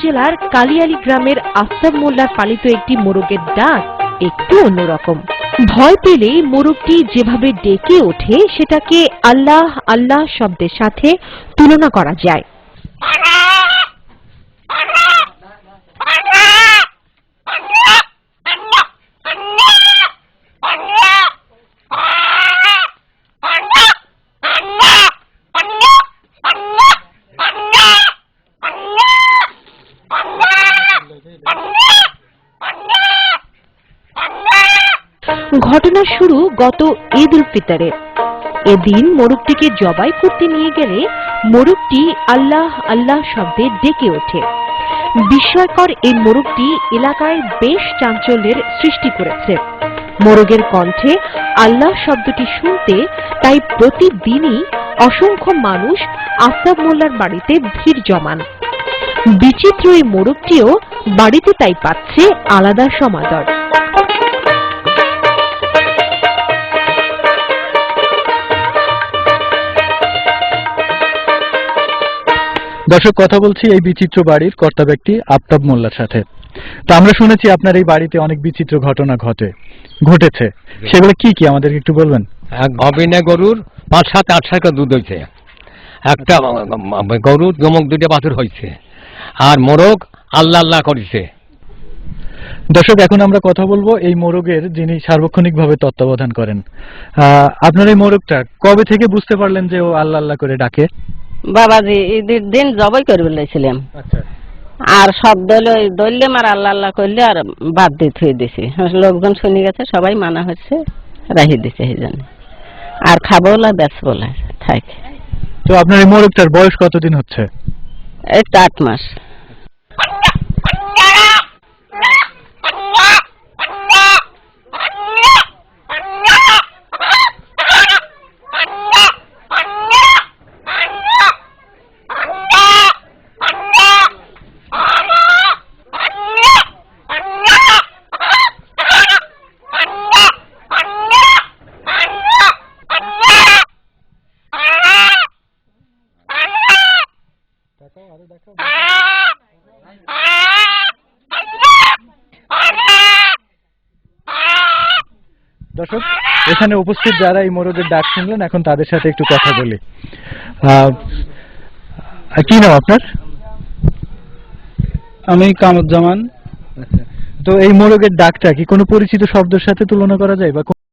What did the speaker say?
জেলার কালিয়ালী গ্রামের আফতাব মোল্লার পালিত একটি মোরগের ডাক একটু অন্যরকম। ভয় পেলেই মোরগটি যেভাবে ডেকে ওঠে সেটাকে আল্লাহ আল্লাহ শব্দের সাথে তুলনা করা যায়। ঘটনা শুরু গত ঈদ উল ফিতরে। এদিন মোরগটিকে জবাই করতে নিয়ে গেলে মোরগটি আল্লাহ আল্লাহ শব্দে ডেকে ওঠে। বিস্ময়কর এই মোরগটি এলাকায় বেশ চাঞ্চল্যের সৃষ্টি করেছে। মোরগের কণ্ঠে আল্লাহ শব্দটি শুনতে তাই প্রতিদিনই অসংখ্য মানুষ আফতাব মোল্লার বাড়িতে ভিড় জমান। বিচিত্র এই মোরগটিও বাড়িতে তাই পাচ্ছে আলাদা সমাদর। দর্শক, কথা বলছি এই বিচিত্র বাড়ির কর্তা ব্যক্তি আফতাব মোল্লার সাথে। তো আমরা শুনেছি আপনার এই বাড়িতে অনেক বিচিত্র ঘটনা ঘটেছে, সেগুলো কি কি আমাদেরকে একটু বলবেন? এক অবিনা গরুর ৫-৭-৮ দুধ হয়েছে, একটা গরুর যমক 2টা বাছুর হয়েছে, আর মোরগ আল্লাহ আল্লাহ করেছে। দর্শক, এখন আমরা কথা বলবো এই মোরগের যিনি সার্বক্ষণিকভাবে তত্ত্বাবধান করেন। আপনার এই মোরগটা কবে থেকে বুঝতে পারলেন যে ও আল্লাহ আল্লাহ করে ডাকে? বাবাজি ঈদের দিন জবাই করে বলেছিলাম, আর সব দললে আর আল্লাহ আল্লাহ করলে আর বাদ দিয়ে থুয়ে দিছি। লোকজন শুনে গেছে, সবাই মানা হচ্ছে, রাহি দিছে এই জন্য। আর খাবো না বেচবো না থাকে। তো আপনার এই মোরগটার বয়স কতদিন হচ্ছে? এই তো 8 মাস। দর্শক, এখানে উপস্থিত যারা এই মোরগের ডাক শুনলেন, এখন তাদের সাথে একটু কথা বলি। কি নাম আপনার? আমি কামরুজ্জামান। তো এই মোরগের ডাকটা কি কোনো পরিচিত শব্দের সাথে তুলনা করা যায় বা